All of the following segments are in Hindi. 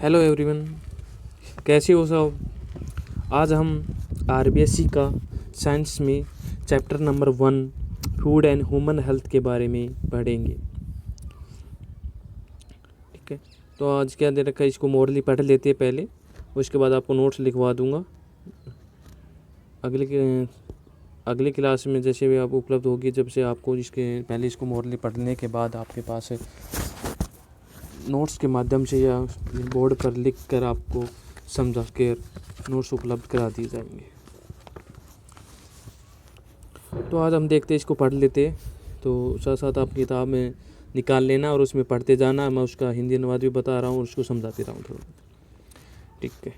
हेलो एवरीवन, कैसे हो सब। आज हम आरबीएससी का साइंस में chapter number 1 food and human health के बारे में पढ़ेंगे। ठीक है, तो आज क्या दे रखा है, इसको मॉडली पढ़ लेते हैं पहले, उसके बाद आपको नोट्स लिखवा दूंगा। अगले क्लास में जैसे भी आप उपलब्ध होगी, जब से आपको इसके पहले इसको मॉडली पढ़ने के बाद आपके पास नोट्स के माध्यम से या बोर्ड पर लिख कर आपको समझा कर नोट्स उपलब्ध करा दिए जाएंगे। तो आज हम देखते हैं, इसको पढ़ लेते हैं। तो साथ साथ आप किताब में निकाल लेना और उसमें पढ़ते जाना। मैं उसका हिंदी अनुवाद भी बता रहा हूँ और उसको समझाते रहा हूँ थोड़ा। ठीक है,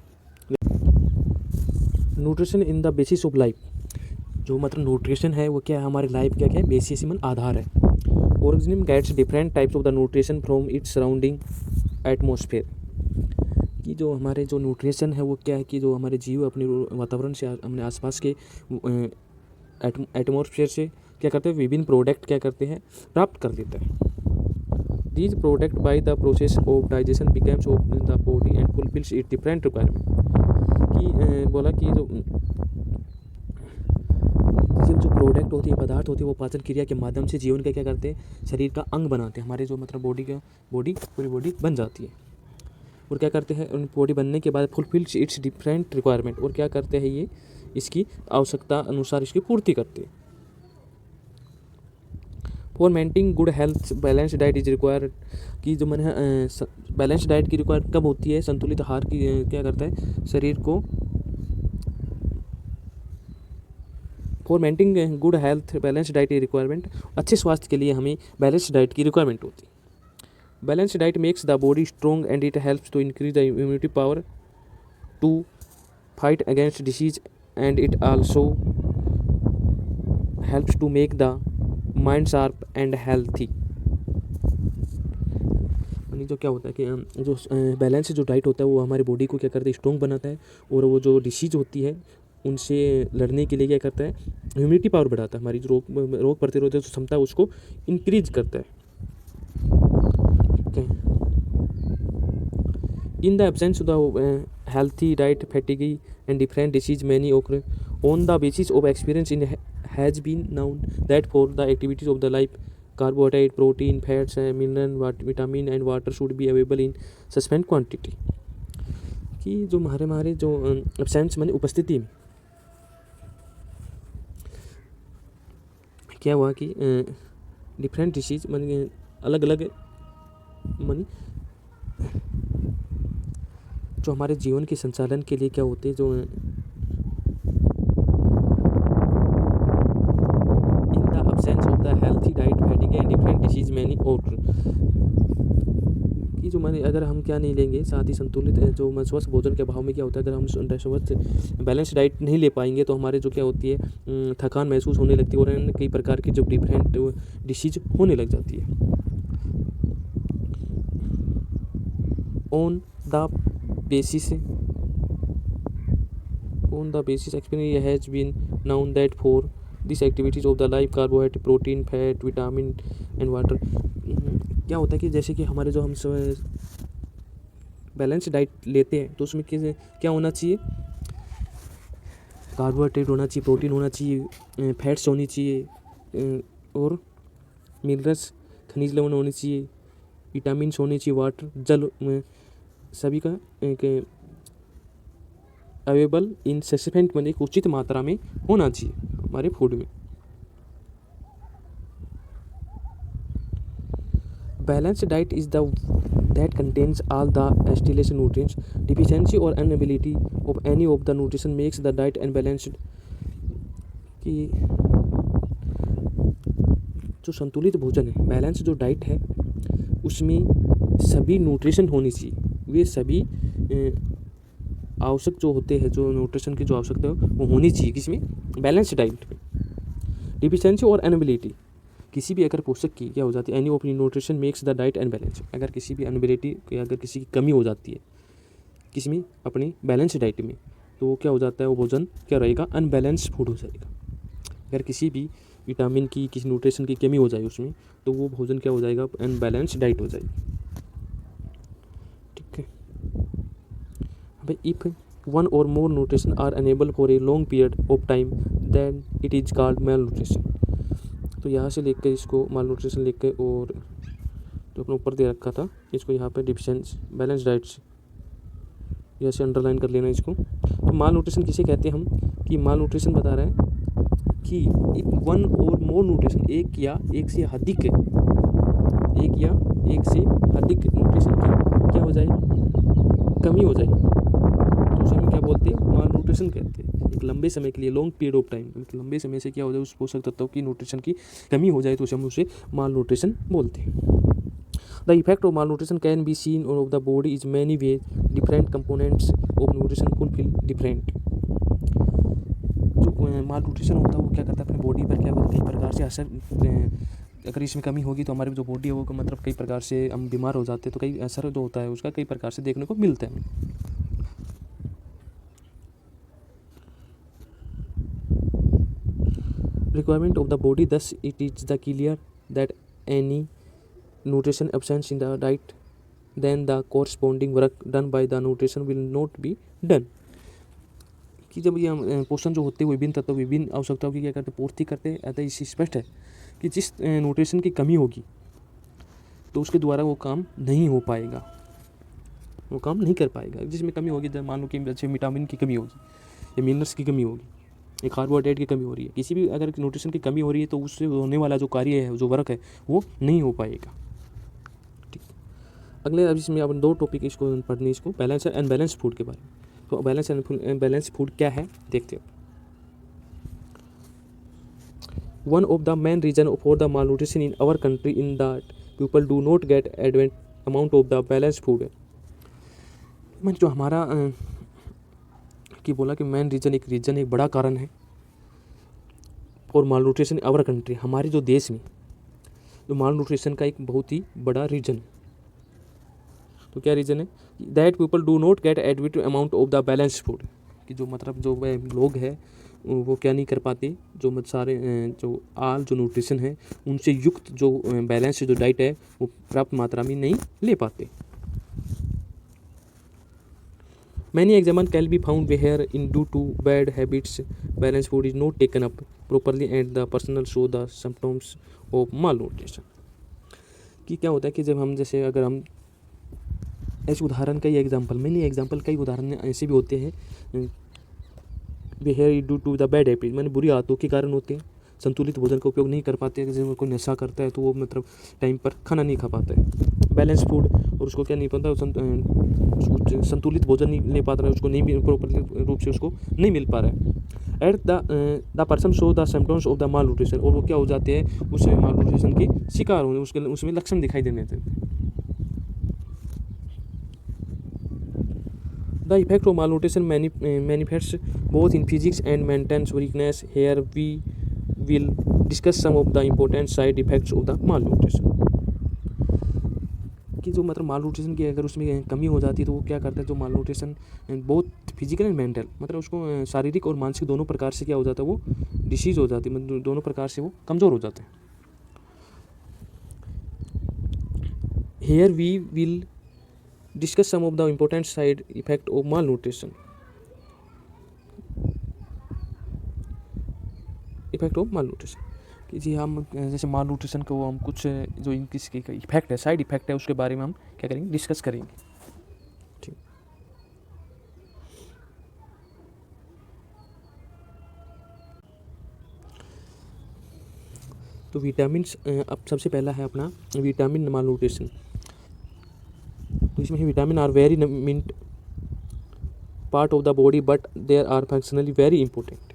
nutrition in the basis of life. जो मतलब न्यूट्रिशन है वो क्या है, हमारी लाइफ क्या क्या है, बेसिस मन आधार है। Organism gets different types of the nutrition from its surrounding atmosphere. कि जो हमारे जो न्यूट्रिशन है वो क्या है कि जो हमारे जीव अपने वातावरण से अपने आसपास के एटमॉस्फेयर से क्या करते हैं, विभिन्न प्रोडक्ट क्या करते हैं, प्राप्त कर लेते हैं। These product by the process of digestion becomes of the body and fulfils it different requirement. कि बोला कि जो प्रोडक्ट होती है, पदार्थ होती है, वो पाचन क्रिया के माध्यम से जीवन का क्या करते हैं, शरीर का अंग बनाते हैं। हमारे जो मतलब पूरी बॉडी बन जाती है। और क्या करते हैं, उन बॉडी बनने के बाद फुलफिल्स इट्स डिफरेंट रिक्वायरमेंट। और क्या करते हैं, ये इसकी आवश्यकता अनुसार इसकी पूर्ति करते हैं। For maintaining good health balance diet is required. कि जो मैंने बैलेंस डाइट की रिक्वायर कब होती है, संतुलित आहार की क्या करता है शरीर को। For maintaining good health balance diet is requirement. अच्छे स्वास्थ्य के लिए हमें बैलेंस डाइट की रिक्वायरमेंट होती है। Balanced diet makes the body strong and it helps to increase the immunity power to fight against disease, and it also helps to make the mind sharp and healthy। यानी जो क्या होता है कि जो बैलेंस जो डाइट होता है वो हमारी बॉडी को क्या करता है, स्ट्रॉन्ग बनाता है। और वो जो डिसीज होती है उनसे लड़ने के लिए क्या करता है, इम्यूनिटी पावर बढ़ाता है। हमारी जो रोग प्रतिरोधक क्षमता है उसको इंक्रीज करता है। In the absence of the healthy diet, fatigue and different disease many occur. On the basis of experience, it has been known that for the activities of the life, carbohydrate, protein, fats, mineral, vitamin and water should be available in sufficient quantity। कि जो हमारे जो absence माने उपस्थिति में क्या हुआ कि डिफरेंट डिसीज माने अलग अलग माने जो हमारे जीवन के संचालन के लिए क्या होते हैं, जो in the absence of the healthy diet fatigue and different disease many और कि जो माने अगर हम क्या नहीं लेंगे, साथ ही संतुलित जो स्वस्थ भोजन के अभाव में क्या होता है, अगर हम स्वस्थ बैलेंस डाइट नहीं ले पाएंगे तो हमारे जो क्या होती है, थकान महसूस होने लगती है और कई प्रकार की जो डिफरेंट डिसीज होने लग जाती है। On the basis experience has been known that for these activities of the life, carbohydrate, protein, fat, vitamin and water। क्या होता है कि जैसे कि हमारे जो हम बैलेंस डाइट लेते हैं तो उसमें क्या होना चाहिए, कार्बोहाइड्रेट होना चाहिए, प्रोटीन होना चाहिए, फैट्स होनी चाहिए और मिनरल्स खनिज लवण होने चाहिए, विटामिन होने चाहिए, वाटर जल सभी का एक अवेलेबल इन सफिशिएंट मतलब एक उचित मात्रा में होना चाहिए हमारे फूड में। Balanced diet is the that contains all the essential nutrients. Deficiency और inability of any of the nutrition makes the diet unbalanced. कि जो संतुलित भोजन है, बैलेंस जो डाइट है, उसमें सभी न्यूट्रिशन होनी चाहिए। वे सभी आवश्यक जो होते हैं, जो न्यूट्रिशन की जो आवश्यकता है वो होनी चाहिए किसमें, बैलेंस डाइट में। डिफिशिएंसी और अनएबिलिटी, किसी भी अगर पोषक की क्या हो जाती है, any of nutrition makes the diet unbalance. अगर किसी भी अनएबिलिटी, अगर किसी की कमी हो जाती है किसमें, अपनी बैलेंस डाइट में, तो वो क्या हो जाता है, वो भोजन क्या रहेगा, अनबैलेंस फूड हो जाएगा। अगर किसी भी विटामिन की, किसी न्यूट्रिशन की कमी हो जाए उसमें, तो वो भोजन क्या हो जाएगा, अनबैलेंस डाइट हो जाएगी। ठीक है। पे if one or more nutrition are unable for a long period of time then it is called malnutrition. तो यहाँ से लिख के इसको माल न्यूट्रिशन लिख के, और जो अपने ऊपर दे रखा था इसको यहाँ पे डिफिशिएंसी बैलेंस डाइट्स यहाँ से अंडरलाइन कर लेना इसको। तो माल न्यूट्रिशन किसे कहते हैं हम, कि माल न्यूट्रिशन बता रहा है कि वन और मोर न्यूट्रिशन, एक या एक से अधिक न्यूट्रिशन की क्या हो जाए, कमी हो जाए, तो उसे हम क्या बोलते हैं, माल न्यूट्रिशन कहते हैं। एक लंबे समय के लिए, लॉन्ग पीरियड ऑफ टाइम, लंबे समय से क्या हो जाए उस पोषक तत्वों की न्यूट्रिशन की कमी हो जाए, तो उसे हम उसे माल न्यूट्रिशन बोलते हैं। The effect of mall nutrition can be seen of the body is many ways, different components of nutrition fulfil different. जो माल न्यूट्रिशन होता है वो क्या करता है, अपनी बॉडी पर क्या होता है, कई प्रकार से असर, अगर इसमें कमी होगी तो हमारी जो बॉडी है वो मतलब कई प्रकार से हम बीमार हो जाते हैं, तो कई असर जो होता है उसका कई प्रकार से देखने को मिलता है। Requirement of the body, thus it is the clear that any nutrition absence in the diet then the corresponding work done by the nutrition will not be done। कि जब ये पोषण जो होते हैं विभिन्न तत्व विभिन्न आवश्यकताओं की क्या करते पूर्ति करते हैं, अतः इससे स्पष्ट है कि जिस न्यूट्रिशन की कमी होगी तो उसके द्वारा वो काम नहीं हो पाएगा, वो काम नहीं कर पाएगा। जिसमें कमी होगी, जब मान लो कि जैसे विटामिन की कमी होगी या मिनरल्स की कमी होगी या कार्बोहाइड्रेट की कमी हो रही है, किसी भी अगर न्यूट्रिशन की कमी हो रही है तो उससे होने वाला जो कार्य है, जो वर्क है, वो नहीं हो पाएगा। अगले अब इसमें अपन दो टॉपिक इसको पढ़ने, इसको बैलेंस एंड अनबैलेंस फूड के बारे में। तो बैलेंस एंड अनबैलेंस फूड क्या है देखते हो। One of the main reason for the malnutrition in our country in that people do not get advent amount of the balance food. मैंने जो हमारा कि बोला कि मेन रीजन एक बड़ा कारण है for malnutrition in our country, हमारे जो देश में जो माल न्यूट्रिशन का एक बहुत ही बड़ा रीजन है। तो क्या रीज़न है, that people do not gate एडविट amount of the balance food, कि जो मतलब जो लोग हैं वो क्या नहीं कर पाते, जो सारे जो न्यूट्रिशन है उनसे युक्त जो बैलेंस जो डाइट है वो पर्याप्त मात्रा में नहीं ले पाते। Many example can be found where in due to bad habits balance food is not taken up properly and the personal show the symptoms of malnutrition. कि क्या होता है कि जब हम जैसे अगर हम ऐसे उदाहरण कई एग्जाम्पल, मैंने एग्जाम्पल कई उदाहरण ऐसे भी होते हैं behaviour due to the bad habit, मैंने बुरी आदतों के कारण होते हैं। संतुलित भोजन का उपयोग नहीं कर पाते, जैसे कोई नशा करता है तो वो मतलब टाइम पर खाना नहीं खा पाता है, बैलेंस फूड, और उसको क्या नहीं पता, संतुलित भोजन नहीं ले पाता है, उसको नहीं प्रॉपर रूप से उसको नहीं मिल पा रहा है। At the person show the symptoms of the mall nutrition, और वो क्या हो जाते हैं उस माल न्यूट्रिशन के शिकार होने, उसमें लक्षण दिखाई देने देते हैं। The effect of malnutrition manifests both in physics and maintenance weakness. Here we will discuss some of the important side effects of the malnutrition। कि जो मतलब माल न्यूट्रिशन की अगर उसमें कमी हो जाती है तो वो क्या करता है, जो माल न्यूट्रिशन बहुत फिजिकल एंड मेंटल, मतलब उसको शारीरिक और मानसिक दोनों प्रकार से क्या हो जाता है, वो डिसीज हो जाती है, मतलब दोनों प्रकार से वो कमज़ोर हो जाते हैं। Here we will discuss some of the important side effect of malnutrition। Effect of malnutrition, कि जी हम जैसे माल न्यूट्रिशन को हम कुछ जो इनकी इफेक्ट है, साइड इफेक्ट है, उसके बारे में हम क्या करेंगे, डिस्कस करेंगे। ठीक, तो विटामिन, अब सबसे पहला है अपना विटामिन माल न्यूट्रिशन। तो इसमें vitamin are very mint part of the body but there are functionally very important.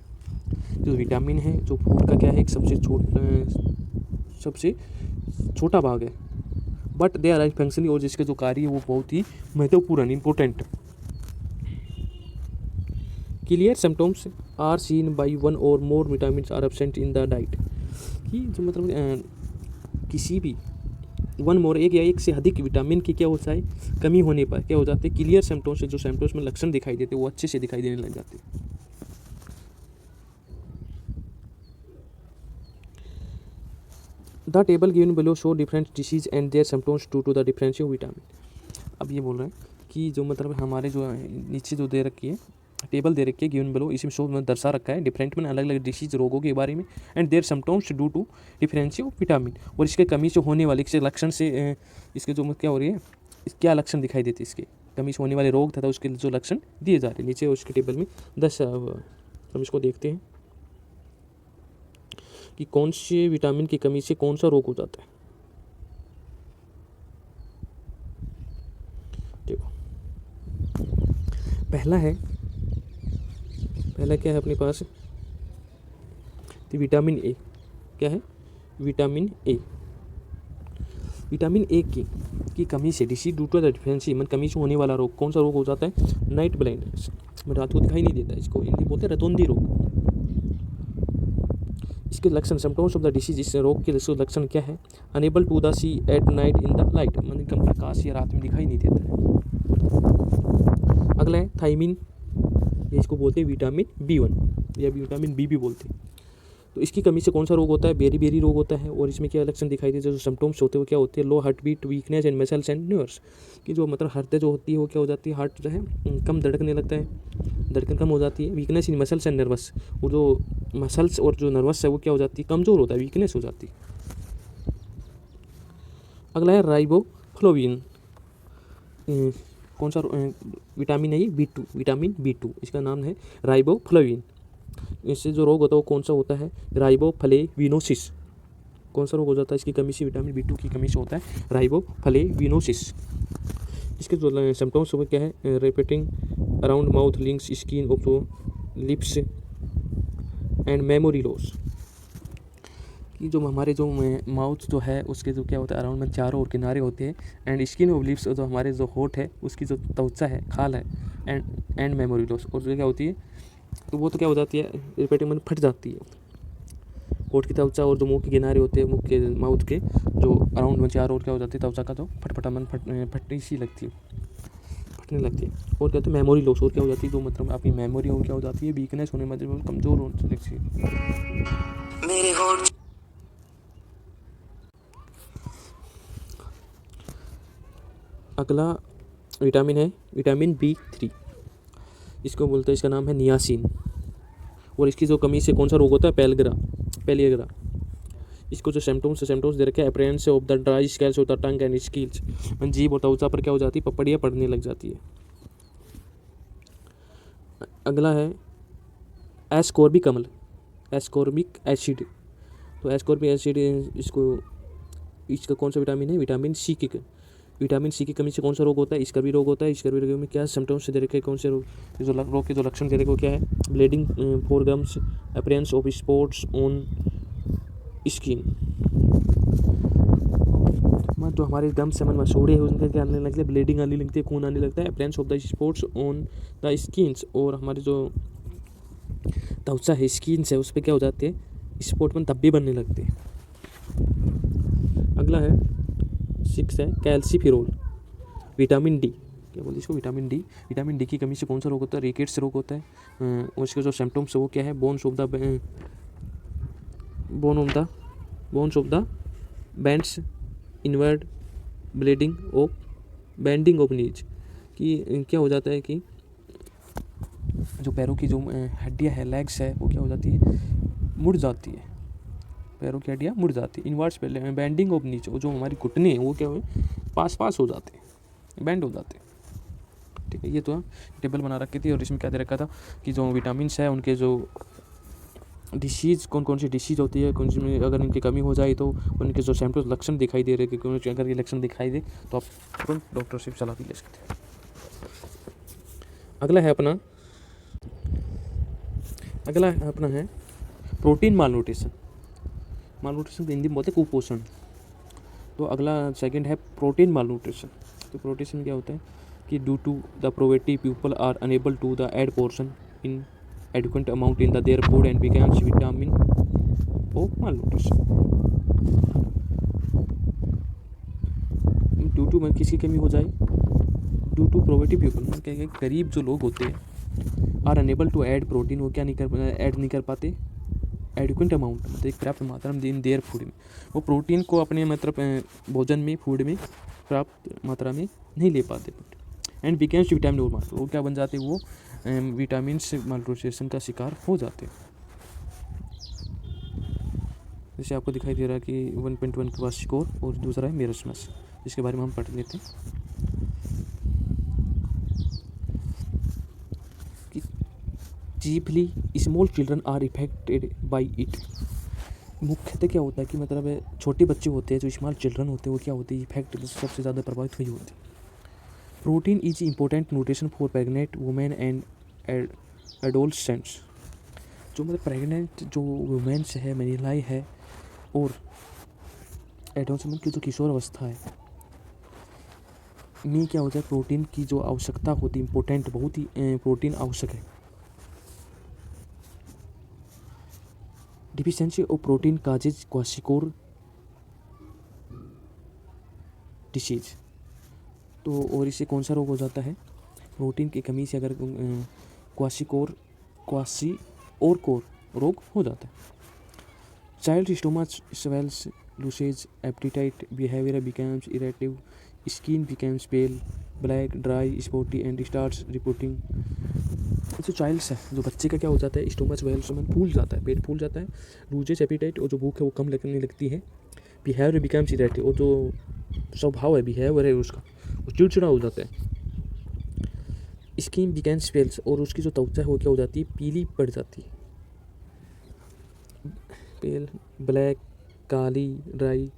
जो विटामिन है जो फूड का क्या है, एक सबसे छोटा भाग है, बट दे आर फंक्शनली, और जिसके जो कार्य है वो बहुत ही महत्वपूर्ण important. Clear symptoms are seen by one or more vitamin are absent in the diet. कि जो मतलब किसी भी वन मोर, एक या एक से अधिक विटामिन की क्या होता है, कमी होने पर क्या हो जाते हैं, क्लियर सिम्टम्स से जो सिम्टम्स में लक्षण दिखाई देते हैं वो अच्छे से दिखाई देने लग जाते हैं। The table given below show different disease and their symptoms to the difference of vitamin. अब ये बोल रहे हैं कि जो मतलब हमारे जो नीचे जो दे रखी है टेबल दे रखी है गिवन बिलो, इसमें शो में दर्शा रखा है डिफरेंट में अलग अलग डिसीज रोगों के बारे में and their symptoms due to deficiency of vitamin, और इसके कमी से होने वाले इसके लक्षण से इसके जो क्या हो रही है क्या लक्षण दिखाई देते हैं, इसके कमी से होने वाले रोग तथा उसके जो लक्षण दिए जा रहे हैं नीचे उसके टेबल में 10। हम इसको देखते हैं कि कौन से विटामिन की कमी से कौन सा रोग हो जाता है। देखो पहला क्या है अपने पास, तो विटामिन ए। क्या है? Vitamin A. विटामिन ए की कमी से disease due to the deficiency मन कमी से होने वाला रोग कौन सा रोग हो जाता है? नाइट ब्लाइंडनेस, रात को दिखाई नहीं देता, इसको हिंदी बोलते हैं रतौंधी रोग। इसके लक्षण सिम्टम्स ऑफ द डिसीज, इस रोग के लक्षण क्या है? Unable to the see at night in the light, मतलब कम प्रकाश या रात में दिखाई नहीं देता है। अगला है थायमिन, इसको बोलते हैं विटामिन B1 या विटामिन बी भी बोलते हैं। तो इसकी कमी से कौन सा रोग होता है? बेरी रोग होता है। और इसमें क्या लक्षण दिखाई देते हैं, जो सिम्टम्स होते हैं वो क्या होते हैं? Low heart beat, weakness and muscles and nerves, कि जो मतलब हृदय जो होती है वो क्या हो जाती है, हार्ट जो है कम धड़कने लगता है, धड़कन कम हो जाती है। Weakness in muscles and nervous, वो जो मसल्स और जो नर्वस है वो क्या हो जाती है? कमज़ोर होता है, वीकनेस हो जाती है। अगला है राइबोफ्लाविन, कौन सा विटामिन है? ये B2, विटामिन B2, इसका नाम है राइबोफ्लाविन। इससे जो रोग होता है वो कौन सा होता है? राइबोफ्लेविनोसिस। कौन सा रोग हो जाता है इसकी कमी से? विटामिन B2 की कमी से होता है राइबोफ्लेविनोसिस। इसके जो सिम्टम्स वो क्या है? Repeating around mouth, links, skin of lips and memory loss, कि जो हमारे जो माउथ जो है उसके जो क्या होता है अराउंड में चारों और किनारे होते हैं, एंड स्किन ऑफ लिप्स जो हमारे जो होठ है उसकी जो त्वचा है, खाल है, एंड मेमोरी लॉस, और जो क्या होती है तो वो तो क्या हो जाती है? रिपीटिंग में फट जाती है होठ की त्वचा, और जो मुंह के किनारे होते हैं, मुंह के माउथ के जो अराउंड में चारों और क्या हो जाती है त्वचा का जो फटनी सी लगती है, फटने लगती है। और क्या होता है? मेमोरी लॉस, और क्या हो जाती है? जो मतलब आपकी मेमोरी हो क्या हो जाती है? वीकनेस होने में कमज़ोर होने लगती है। अगला विटामिन है विटामिन B3, इसको बोलते हैं, इसका नाम है नियासिन, और इसकी जो कमी से कौन सा रोग होता है? पेलियग्रा। इसको जो सिम्टम्स दे रखे हैं, appearance of the dry scales of the tongue and skills, जीभ और त्वचा पर क्या हो जाती है? पपड़ियाँ पड़ने लग जाती है। अगला है एस्कॉर्बिक अम्ल, एस्कॉर्बिक एसिड। तो एस्कॉर्बिक एसिड इसका कौन सा विटामिन है? विटामिन C की कमी से कौन सा रोग होता है? स्कर्वी रोग होता है। स्कर्वी रोग में क्या सिम्टम्स दे रखे हैं? कौन से रोग के जो लक्षण दे रखे हैं क्या है? Bleeding for gums, appearance of spots on skin, जो हमारे गम्स से मसूड़े हैं उनके क्या आने लगते हैं? ब्लीडिंग आने लगती है, खून आने लगता है। Appearance of the spots on the skins, और हमारे जो त्वचा है, स्किन्स है, उस पर क्या हो जाते हैं? स्पॉट में धब्बे बनने लगते हैं। अगला है 6 है कैल्सीफेरोल, विटामिन D, क्या बोलते हैं इसको? विटामिन D की कमी से कौन सा रोग होता है? रिकेट्स रोग होता है। और इसके जो सिम्टम्स है वो क्या है? Bones of the bands, inward bleeding of bending of knees, कि क्या हो जाता है कि जो पैरों की जो हड्डियाँ है, लेग्स है, वो क्या हो जाती है? मुड़ जाती है, पैरों की हड्डियाँ मुड़ जाती है। इनवर्ड्स बेंडिंग ऑफ नीच, जो हमारी घुटने हैं वो क्या हुए? पास हो जाते हैं, बेंड हो जाते हैं। ठीक है, ये तो टेबल बना रखी थी, और इसमें क्या दे रखा था कि जो विटामिन है उनके जो डिसीज़ कौन सी डिसीज़ होती है, कौन सी में अगर इनकी कमी हो जाए तो उनके जो सिम्टम्स लक्षण दिखाई दे रहे हैं, क्योंकि अगर ये लक्षण दिखाई दे तो आप तुरंत डॉक्टर से सलाह भी ले सकते हैं। अगला है अपना है प्रोटीन मालन्यूट्रिशन को हिंदी में बोलते हैं कुपोषण। तो अगला सेकंड है प्रोटीन मालन्यूट्रिशन। तो प्रोटीन क्या होता है कि due to the poverty people are unable to the add portion in adequate amount in their food and becomes vitamin of malnutrition। Due to में किसकी कमी हो जाए? ड्यू टू पॉवर्टी पीपल, क्या गरीब जो लोग होते हैं, are unable to add protein, वो क्या ऐड नहीं कर पाते एडिक्वेंट अमाउंट, मतलब एक पर्याप्त मात्रा में इन देयर फूड में, वो प्रोटीन को अपने मतलब भोजन में, फूड में पर्याप्त मात्रा में नहीं ले पाते। एंड बिकेम्स विटामिन और माल, वो क्या बन जाते हैं, वो विटामिन से मालन्यूट्रिशन का शिकार हो जाते हैं। जैसे आपको दिखाई दे रहा है कि 1.1 क्वाशिकोर और दूसरा है मेरस्मस, इसके बारे में हम पढ़ लेते हैं कि chiefly small children are affected by it. मुख्यतः क्या होता है कि मतलब छोटे बच्चे होते हैं, जो स्मॉल चिल्ड्रन होते हैं, वो क्या होते हैं, इफेक्ट सबसे ज़्यादा प्रभावित हुई होती है। Protein is important nutrition for pregnant women and adolescents. जो मतलब प्रेग्नेंट जो वुमेन्स है, महिलाएं है, और एडोलसेंट की जो किशोर अवस्था है में क्या होता है, प्रोटीन की जो आवश्यकता होती है, इम्पोर्टेंट बहुत ही प्रोटीन आवश्यक है। Deficiency of protein causes kwashiorkor disease. तो और इससे कौन सा रोग हो जाता है, प्रोटीन की कमी से अगर क्वासी और कोर रोग हो जाता है। Child stomach swells, loses appetite, behaviour becomes irritative, skin becomes pale, black, dry, spotty and starts reporting. जो चाइल्ड्स है, जो बच्चे का क्या हो जाता है, स्टोमच स्वेल्स में फूल जाता है, पेट फूल जाता है, लूजेज एपेटाइट, और जो भूख है वो कम लगने लगती है, बिहेवियर बिकम्स इरेटिव, और जो स्वभाव है, बिहेवियर है उसका, वो चिड़चिड़ा हो जाता है, स्किन बिकम्स पेल्स, और उसकी जो त्वचा है वो क्या हो जाती है, पीली पड़ जाती है, पेल, ब्लैक, काली, ड्राई,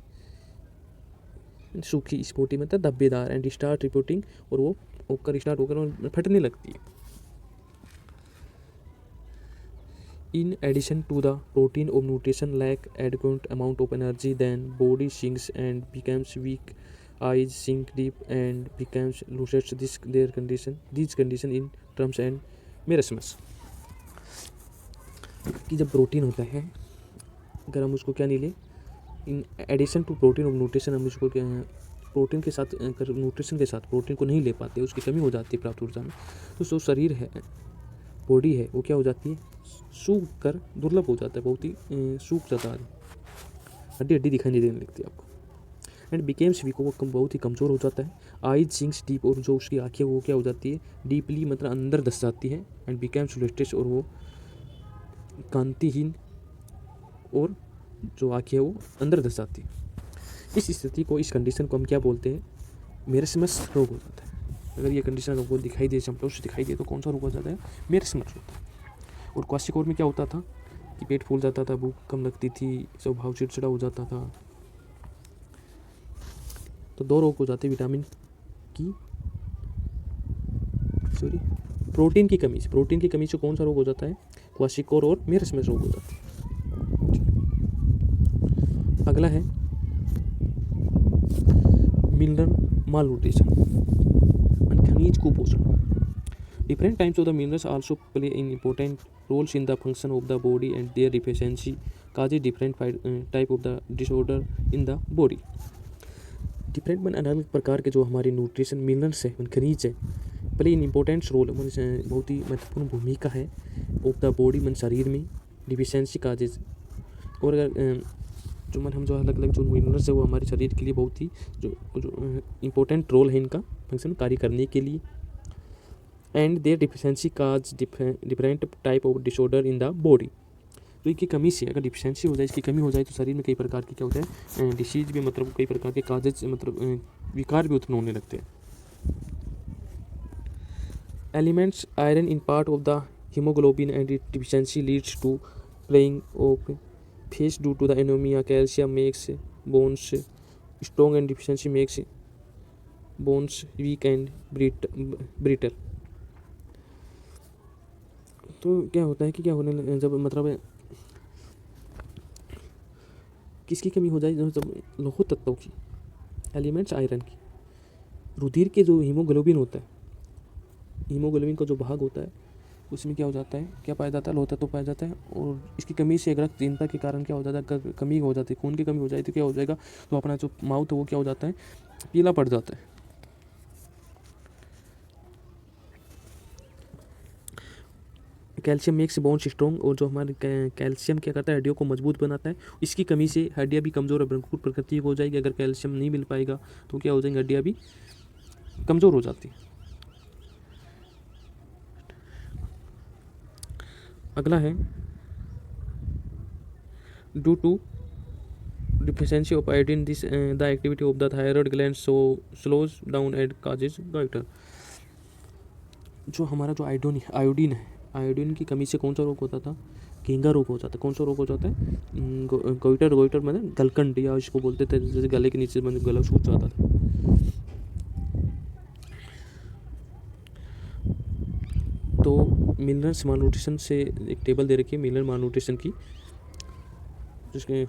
सूखी, स्पॉटी मतलब धब्बेदार, एंड स्टार्ट रिपोर्टिंग, और वो होकर स्टार्ट होकर फटने लगती है। In addition to the protein of nutrition lack adequate amount of energy, then body sinks and becomes weak, eyes sink deep and becomes loses these condition in terms and merismus। कि जब प्रोटीन होता है, अगर हम उसको क्या नहीं ले, in addition to protein of nutrition, हम उसको प्रोटीन के साथ न्यूट्रिशन के साथ प्रोटीन को नहीं ले पाते, उसकी कमी हो जाती है प्राप्त ऊर्जा में, तो जो शरीर है, बॉडी है, वो क्या हो जाती है, सूख कर दुर्लभ हो जाता है, बहुत ही सूख जाता है, हड्डी हड्डी दिखाई नहीं देने लगती है आपको। एंड बिकेम्स वीक, वो बहुत ही कमज़ोर हो जाता है। आईज सिंक्स डीप, और जो उसकी आँखें वो क्या हो जाती है, डीपली मतलब अंदर धस जाती है। एंड बिकेम्स लुस्ट्रेस, और वो कांतिहीन, और जो आँखें वो अंदर धस जाती है। इस स्थिति को, इस कंडीशन को हम क्या बोलते हैं, मेरस्मस रोग हो जाता है। अगर ये कंडीशन आपको दिखाई दे, सिम्टम्स से दिखाई दे, तो कौन सा रोग हो जाता है, मेरस्मस होता है। और क्वाशिकोर में क्या होता था कि पेट फूल जाता था, भूख कम लगती थी, स्वभाव चिड़चिड़ा हो जाता था। तो दो रोग हो जाते विटामिन की प्रोटीन की कमी से। प्रोटीन की कमी से कौन सा रोग हो जाता है, क्वाशिकोर और मेरस्मस रोग हो जाता है। अगला है मिनरल मालन्यूट्रिशन, खनिज कुपोषण। Different types of the minerals also play an important roles in the function of the body, and their deficiency causes different type of the disorder in the body। Different मन अलग अलग प्रकार के जो हमारे न्यूट्रिशन मिनरल्स है, खनिज है, प्ले इन इम्पोर्टेंट रोल, बहुत ही महत्वपूर्ण भूमिका है ऑफ द बॉडी, मन शरीर में, डिफिशियंसी काजेज। और अगर जो मन हम जो अलग अलग जो मिनरल्स है वो हमारे शरीर के लिए बहुत ही जो इम्पोर्टेंट रोल है इनका फंक्शन कार्य करने के लिए। And their deficiency cause different type of disorder in the body. तो इनकी कमी से, अगर डिफिशियंसी हो जाए, इसकी कमी हो जाए, तो शरीर में कई प्रकार के क्या होता है, डिसीज भी, मतलब कई प्रकार के काजेज, मतलब विकार भी उत्पन्न होने लगते हैं। Elements iron in part of the haemoglobin and deficiency leads to playing of face due to the anaemia. Calcium makes bones strong and deficiency makes bones weak and brittle. तो क्या होता है कि क्या होने, जब मतलब किसकी कमी हो जाए, जब लौह तत्वों की, एलिमेंट्स आयरन की, रुधिर के जो हीमोग्लोबिन होता है, हीमोग्लोबिन का जो भाग होता है, उसमें क्या हो जाता है, क्या पाया जाता है, लौह तत्व पाया जाता है। और इसकी कमी से रक्तहीनता के कारण क्या हो जाता है, कमी हो जाती है, खून की कमी हो जाए तो क्या हो जाएगा, तो अपना जो माउथ है वो क्या हो जाता है, पीला पड़ जाता है। कैल्शियम मेक्स बोन्स स्ट्रॉन्ग, और जो हमारे कैल्शियम क्या करता है, हड्डियों को मजबूत बनाता है। इसकी कमी से हड्डियाँ भी कमज़ोर और भंगुर प्रकृति की हो जाएगी। अगर कैल्शियम नहीं मिल पाएगा तो क्या हो जाएंगी, हड्डियाँ भी कमज़ोर हो जाती है। अगला है due to deficiency of iodine this the activity of the thyroid gland so slows down and causes goitre. जो हमारा जो आयोडीन है, आयोडीन की कमी से कौन सा रोग होता था? घेंगा रोग हो जाता है। कौन सा रोग हो जाता है? गोइटर मतलब गलकंड, या इसको बोलते थे जैसे गले के नीचे मतलब गला सूख जाता था। तो मिनरल्स मालन्यूट्रिशन से एक टेबल दे रखी है मिनरल मालन्यूट्रिशन की, जिसके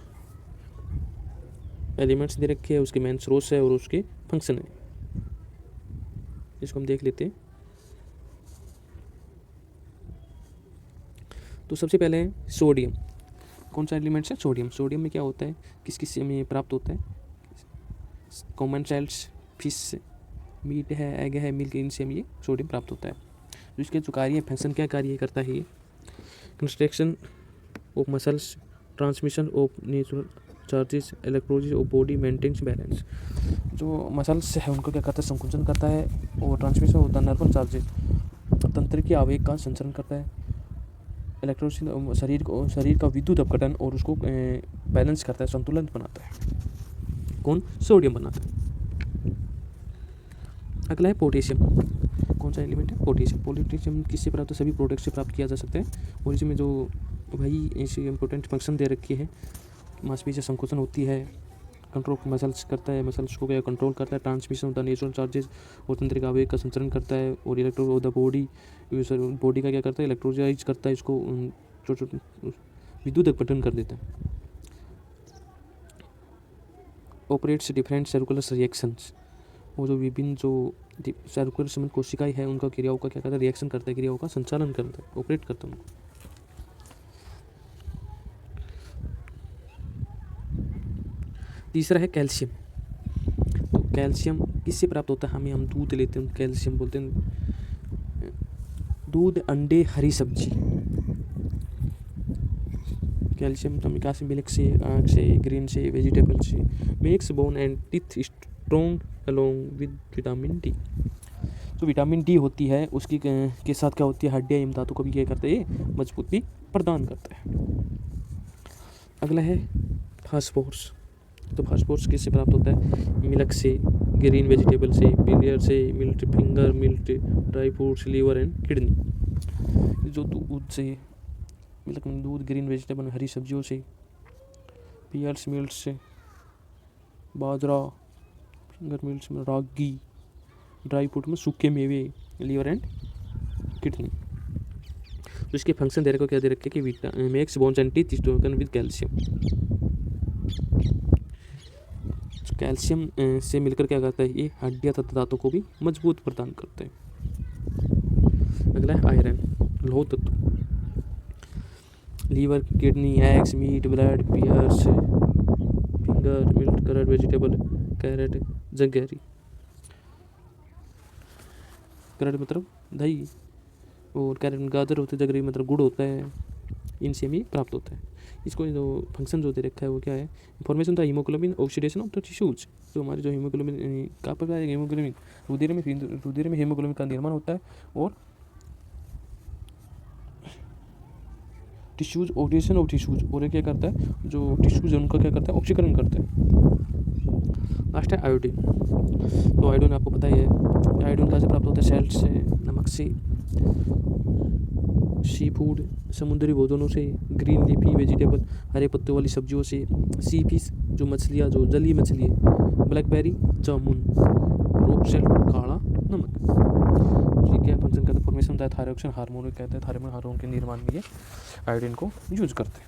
एलिमेंट्स दे रखे हैं, उसके मेन सोर्स है और उसके फंक्शन है। इसको हम देख लेते हैं। तो सबसे पहले है सोडियम। कौन सा एलिमेंट्स है? सोडियम। सोडियम में क्या होता है, किस किस में प्राप्त होता है? कॉमन सेल्स, फिश से, मीट है, एग है, मिल्क, इनसे हमें ये सोडियम प्राप्त होता है। तो इसके जो कार्य फंक्शन, क्या कार्य करता है ये? Construction of muscles, transmission of natural charges, electrolysis of body, maintains balance. जो मसल्स है उनको क्या करता है? संकुचन करता है, और ट्रांसमिशन होता है नर्वल चार्जेस, तंत्र के आवेग का संचरण करता है, इलेक्ट्रोलिसिस शरीर का विद्युत अपघटन और उसको बैलेंस करता है, संतुलन बनाता है। कौन? सोडियम बनाता है। अगला है पोटेशियम। कौन सा एलिमेंट है? पोटेशियम। पोटेशियम किससे प्राप्त? सभी प्रोडक्ट से प्राप्त किया जा सकता है। और इसमें जो भाई ऐसी इंपॉर्टेंट फंक्शन दे रखी है, मांसपेशियां संकोचन होती है, कंट्रोल मसल्स करता है, मसल्स को क्या कंट्रोल करता है, ट्रांसमिशन होता है नेचुरल चार्जेस और तंत्रिक आवेग का संचरण करता है, और इलेक्ट्रो ऑफ द बॉडी का क्या करता है? इलेक्ट्रोलाइज करता है, इसको छोटे विद्युत अपघटन कर देता है। Operates different circular reactions. वो जो विभिन्न जो सर्कुलर समूह कोशिकाएं हैं उनका क्रियाओं का क्या करता है? रिएक्शन करता है, क्रियाओं का संचालन करता है, ऑपरेट करता है उनको। तीसरा है कैल्शियम। तो कैल्शियम किससे प्राप्त होता है? हम दूध लेते हैं, कैल्शियम बोलते हैं। दूध, अंडे, हरी सब्जी। कैल्शियम का विकास मिल्क से, आँख से, ग्रीन से, वेजिटेबल से। Makes bone and teeth strong along with vitamin D. जो विटामिन डी होती है उसकी के साथ क्या होती है? हड्डियाँ एवं दांतों को भी क्या करते हैं? मजबूती प्रदान करता है। अगला है फास्फोरस। तो फास्फोरस किससे प्राप्त होता है? मिल्क से, ग्रीन वेजिटेबल से, बिलियर से, millet finger, millet dry fruits, liver and kidney. जो दूध से, मिल्क में दूध, ग्रीन वेजिटेबल हरी सब्जियों से, पीयर्स मिल्ट से, बाजरा, फिंगर मिल्ट्स में रागी, ड्राई फ्रूट में सूखे मेवे, लीवर एंड किडनी। तो इसके फंक्शन दे रखे क्या दे रखे कि makes bones and teeth stronger with calcium. Calcium से मिलकर क्या करता है? ये हड्डियां तथा दांतों को भी मजबूत प्रदान करते हैं। अगला है आयरन, लौह तत्व। Liver, kidney, eggs, meat, blood, pears, finger, milk, coloured vegetable, carrot, jaggery. Carrot मतलब दही, और कैरेट में गाजर होते हैं, जगेरी मतलब गुड़ होता है, इनसे हमें प्राप्त होता है। इसको जो फंक्शन जो दे रखा है वो क्या है? इंफॉर्मेशन था haemoglobin, oxidation of the tissues. जो हमारे जो हीमोग्लोबिन का प्रकार है, हीमोग्लोबिन रुधिर में हीमोग्लोबिन का निर्माण होता है, और टिश्यूज, ऑक्सीडेशन ऑफ टिश्यूज, और ये क्या करता है? जो टिश्यूज है उनका क्या करता है? ऑक्सीकरण करता है। लास्ट है आयोडीन। तो आयोडीन आपको पता ही है, आयोडीन कहाँ से प्राप्त होता है? सेल्स से, नमक से, सी फूड, समुद्री भोजनों से, ग्रीन लीफी वेजिटेबल, हरे पत्तों वाली सब्जियों से, सी फिश जो मछलियाँ, जो जलीय मछली है, ब्लैकबेरी, जामुन, रोक सेल, काला नमक। ठीक है, फंक्शन करता है, फॉर्मेशन होता है थायरॉक्सिन हार्मोन कहते हैं, थायरॉक्सिन हार्मोन के निर्माण में ये आयोडीन को यूज करते हैं।